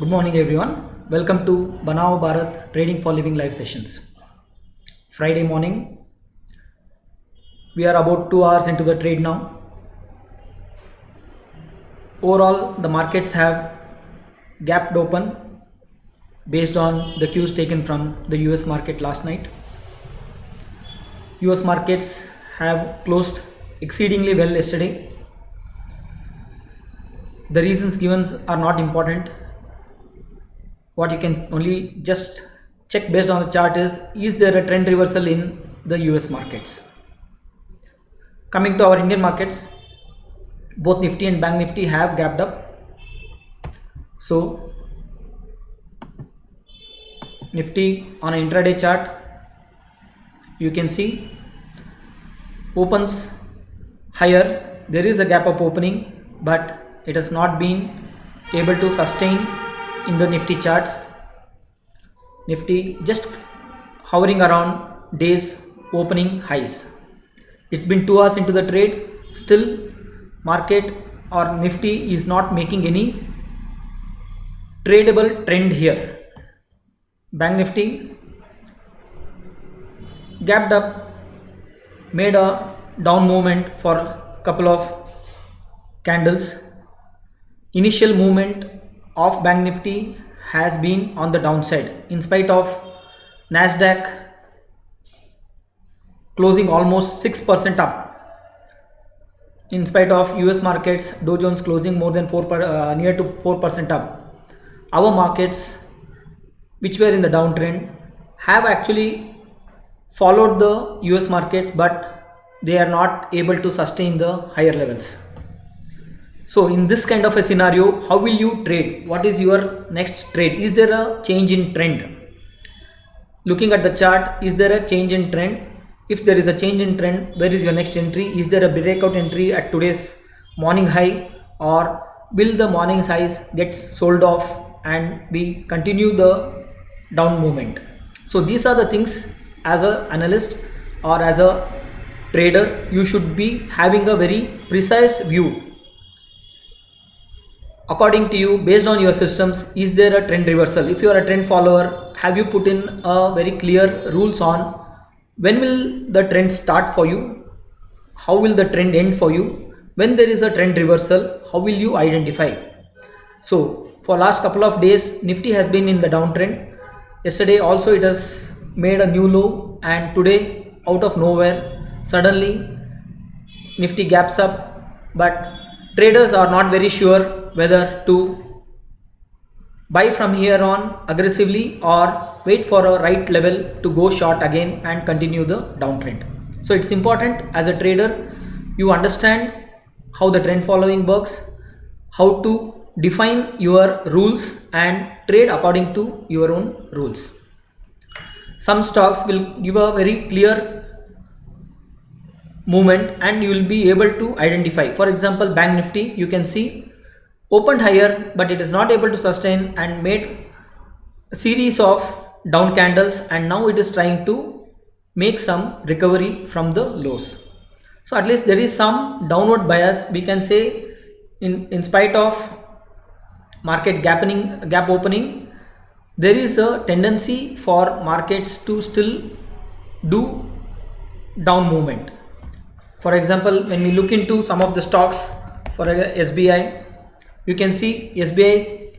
Good morning, everyone. Welcome to Banao Bharat Trading for Living live sessions. Friday morning. We are about 2 hours into the trade now. Overall, the markets have gapped open based on the cues taken from the US market last night. US markets have closed exceedingly well yesterday. The reasons given are not important. What you can only just check based on the chart is there a trend reversal in the US markets. Coming to our Indian markets, both Nifty and Bank Nifty have gapped up. So Nifty on an intraday chart, you can see opens higher. There is a gap up opening, but it has not been able to sustain in the Nifty charts. Nifty just hovering around days opening highs. It's been 2 hours into the trade, still market or Nifty is not making any tradable trend here. Bank Nifty gapped up, made a down movement for a couple of candles. Initial movement of Bank Nifty has been on the downside in spite of Nasdaq closing almost 6% up. In spite of US markets, Dow Jones closing more than near to 4% up. Our markets, which were in the downtrend, have actually followed the US markets, but they are not able to sustain the higher levels. So in this kind of a scenario, how will you trade? What is your next trade? Is there a change in trend? Looking at the chart, is there a change in trend? If there is a change in trend, where is your next entry? Is there a breakout entry at today's morning high, or will the morning highs get sold off and we continue the down movement? So these are the things as an analyst or as a trader you should be having a very precise view. According to you, based on your systems, is there a trend reversal? If you are a trend follower, have you put in a very clear rules on when will the trend start for you? How will the trend end for you? When there is a trend reversal, how will you identify? So for last couple of days, Nifty has been in the downtrend. Yesterday also it has made a new low, and today out of nowhere suddenly Nifty gaps up, but traders are not very sure whether to buy from here on aggressively or wait for a right level to go short again and continue the downtrend. So it's important as a trader you understand how the trend following works, how to define your rules and trade according to your own rules. Some stocks will give a very clear movement and you will be able to identify. For example, Bank Nifty, you can see opened higher, but it is not able to sustain and made a series of down candles, and now it is trying to make some recovery from the lows. So at least there is some downward bias, we can say, in spite of market gap opening, there is a tendency for markets to still do down movement. For example, when we look into some of the stocks, for SBI, you can see SBI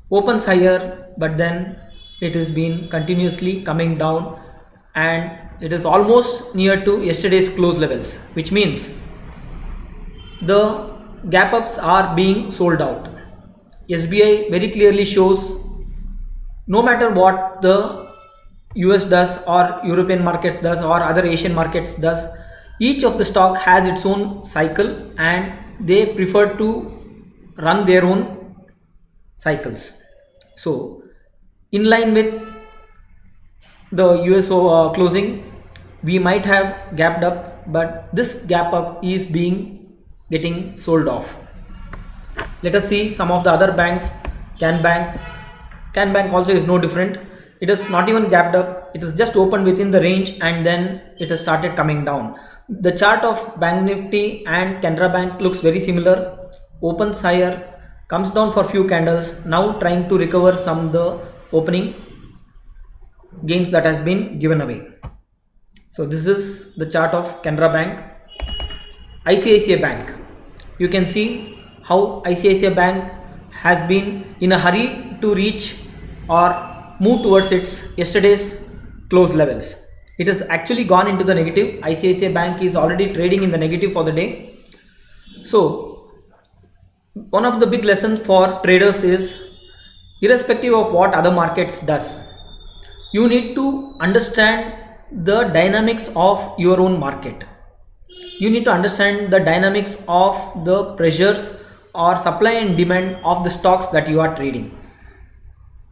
opens higher, but then it has been continuously coming down and it is almost near to yesterday's close levels, which means the gap ups are being sold out. SBI very clearly shows no matter what the US does or European markets does or other Asian markets does, each of the stock has its own cycle and they prefer to run their own cycles. So in line with the US closing, we might have gapped up, but this gap up is getting sold off. Let us see some of the other banks. Can Bank also is no different. It has not even gapped up, it has just opened within the range and then it has started coming down. The chart of Bank Nifty and Canara Bank looks very similar. Opens higher, comes down for few candles, now trying to recover some the opening gains that has been given away. So this is the chart of Canara Bank. ICICI Bank, you can see how ICICI Bank has been in a hurry to reach or move towards its yesterday's close levels. It has actually gone into the negative. ICICI Bank is already trading in the negative for the day. So one of the big lessons for traders is, irrespective of what other markets does, you need to understand the dynamics of your own market. You need to understand the dynamics of the pressures or supply and demand of the stocks that you are trading.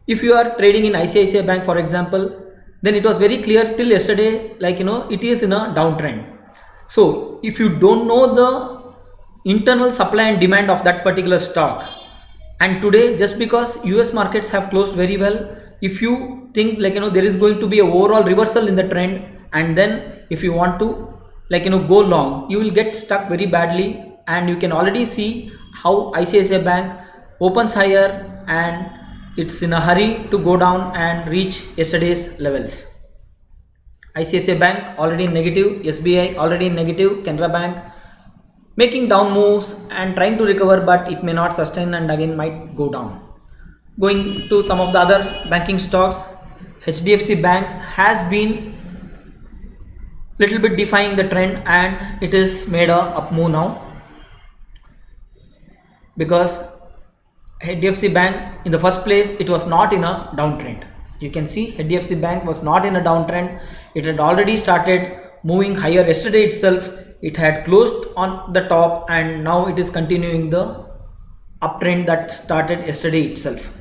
If you are trading in ICICI Bank, for example, then it was very clear till yesterday, like it is in a downtrend. So if you don't know the internal supply and demand of that particular stock, and today just because US markets have closed very well, if you think there is going to be a overall reversal in the trend, and then if you want to go long, you will get stuck very badly. And you can already see how ICICI Bank opens higher and it's in a hurry to go down and reach yesterday's levels. ICICI Bank already in negative, SBI already in negative, Canara Bank making down moves and trying to recover, but it may not sustain and again might go down. Going to some of the other banking stocks, HDFC Bank has been little bit defying the trend and it is made a up move now, because HDFC Bank in the first place, it was not in a downtrend. You can see HDFC Bank was not in a downtrend. It had already started moving higher yesterday itself. It had closed on the top and now it is continuing the uptrend that started yesterday itself.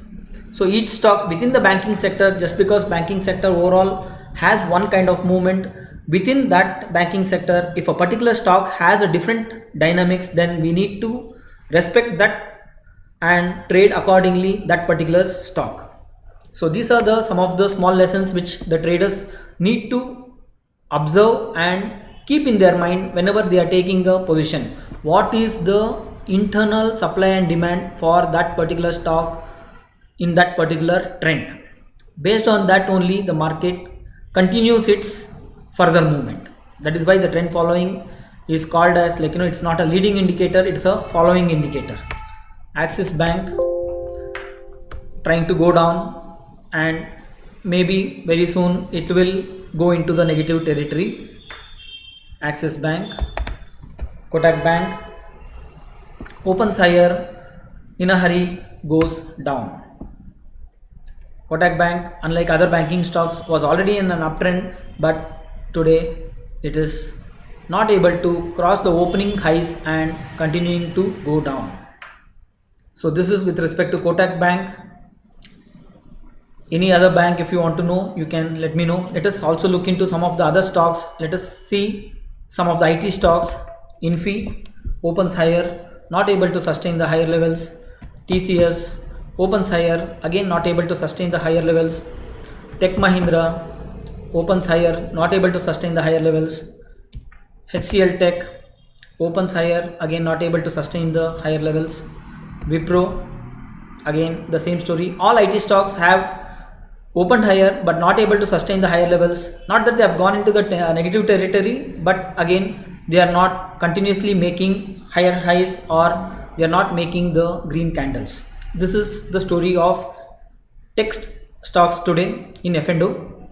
So each stock within the banking sector, just because banking sector overall has one kind of movement, within that banking sector, if a particular stock has a different dynamics, then we need to respect that and trade accordingly that particular stock. So these are some of the small lessons which the traders need to observe and keep in their mind whenever they are taking a position. What is the internal supply and demand for that particular stock in that particular trend? Based on that only the market continues its further movement. That is why the trend following is called as it's not a leading indicator, it's a following indicator. Axis Bank trying to go down and maybe very soon it will go into the negative territory. Axis Bank, Kotak Bank opens higher, in a hurry goes down. Kotak Bank, unlike other banking stocks, was already in an uptrend, but today it is not able to cross the opening highs and continuing to go down. So this is with respect to Kotak Bank. Any other bank, if you want to know, you can let me know. Let us also look into some of the other stocks. Let us see some of the IT stocks. Infi opens higher, not able to sustain the higher levels. TCS opens higher, again not able to sustain the higher levels. Tech Mahindra opens higher, not able to sustain the higher levels. HCL Tech opens higher, again not able to sustain the higher levels. Wipro, again the same story. All IT stocks have opened higher but not able to sustain the higher levels. Not that they have gone into the negative territory, but again they are not continuously making higher highs or they are not making the green candles. This is the story of tech stocks today in F&O.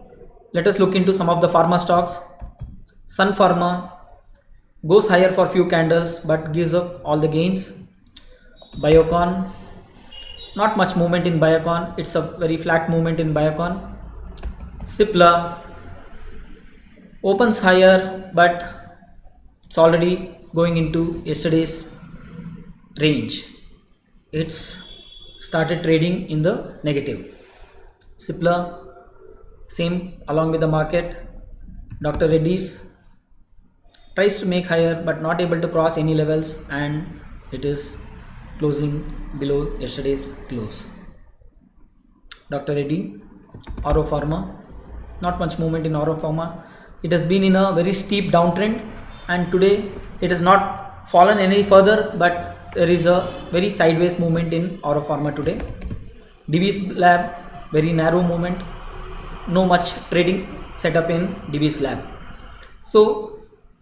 Let us look into some of the pharma stocks. Sun Pharma goes higher for few candles but gives up all the gains. Biocon, not much movement in Biocon, it's a very flat movement in Biocon. Cipla opens higher but it's already going into yesterday's range. It's started trading in the negative. Cipla, same along with the market. Dr. Reddy's tries to make higher but not able to cross any levels and it is closing below yesterday's close. Dr. Reddy, Oro Pharma, not much movement in Oro Pharma. It has been in a very steep downtrend and today it has not fallen any further but there is a very sideways movement in Aura Pharma today. Divi's Lab, very narrow movement, no much trading setup in Divi's Lab. So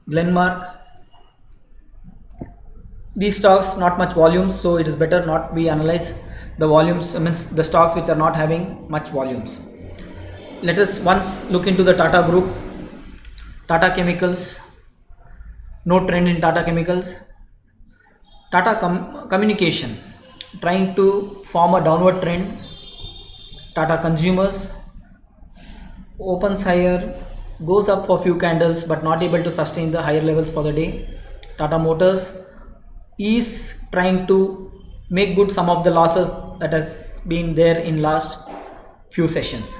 Glenmark, these stocks not much volumes, so it is better not we analyze the volumes, means the stocks which are not having much volumes. Let us once look into the Tata Group. Tata Chemicals, no trend in Tata Chemicals. Tata Communication, trying to form a downward trend. Tata Consumers opens higher, goes up for few candles but not able to sustain the higher levels for the day. Tata Motors is trying to make good some of the losses that has been there in last few sessions.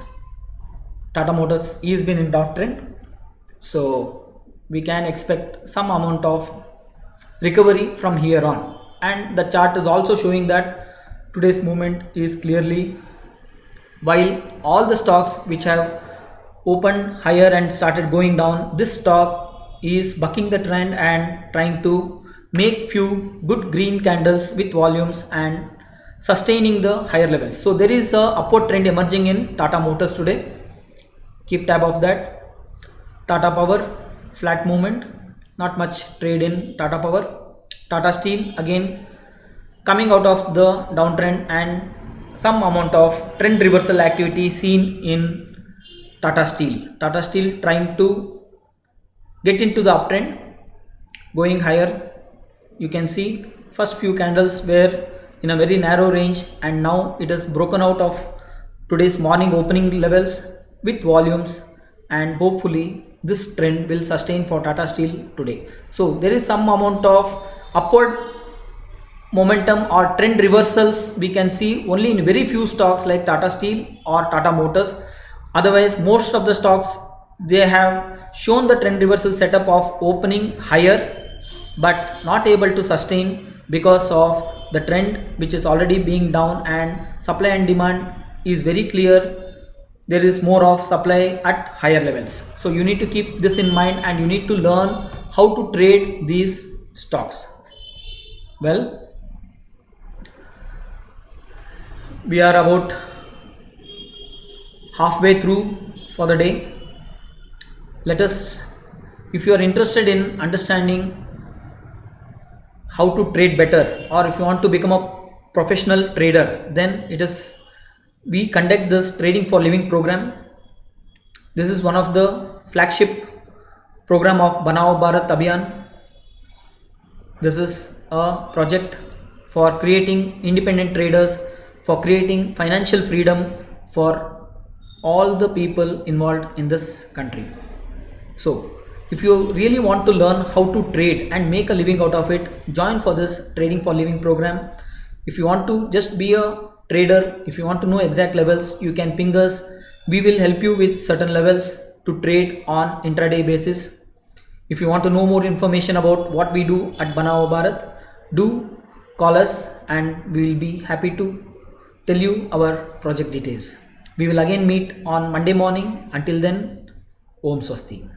Tata Motors is been in downtrend, so we can expect some amount of recovery from here on, and the chart is also showing that today's movement is clearly, while all the stocks which have opened higher and started going down, this stock is bucking the trend and trying to make few good green candles with volumes and sustaining the higher levels. So there is a upward trend emerging in Tata Motors today. Keep tab of that. Tata Power, flat movement, not much trade in Tata Power. Tata Steel, again coming out of the downtrend and some amount of trend reversal activity seen in Tata Steel. Tata Steel trying to get into the uptrend, going higher. You can see first few candles were in a very narrow range, and now it has broken out of today's morning opening levels with volumes, and hopefully this trend will sustain for Tata Steel today. So there is some amount of upward momentum or trend reversals we can see only in very few stocks like Tata Steel or Tata Motors. Otherwise most of the stocks, they have shown the trend reversal setup of opening higher but not able to sustain because of the trend which is already being down, and supply and demand is very clear. There is more of supply at higher levels, so you need to keep this in mind and you need to learn how to trade these stocks. Well, we are about halfway through for the day. Let us, if you are interested in understanding how to trade better, or if you want to become a professional trader, then we conduct this Trading for Living program. This is one of the flagship program of Banao Bharat Abhiyan. This is a project for creating independent traders, for creating financial freedom for all the people involved in this country. So if you really want to learn how to trade and make a living out of it, join for this Trading for Living program. If you want to just be a trader, if you want to know exact levels, you can ping us. We will help you with certain levels to trade on intraday basis. If you want to know more information about what we do at Banao Bharat, do call us and we will be happy to tell you our project details. We will again meet on Monday morning. Until then, Om Swasti.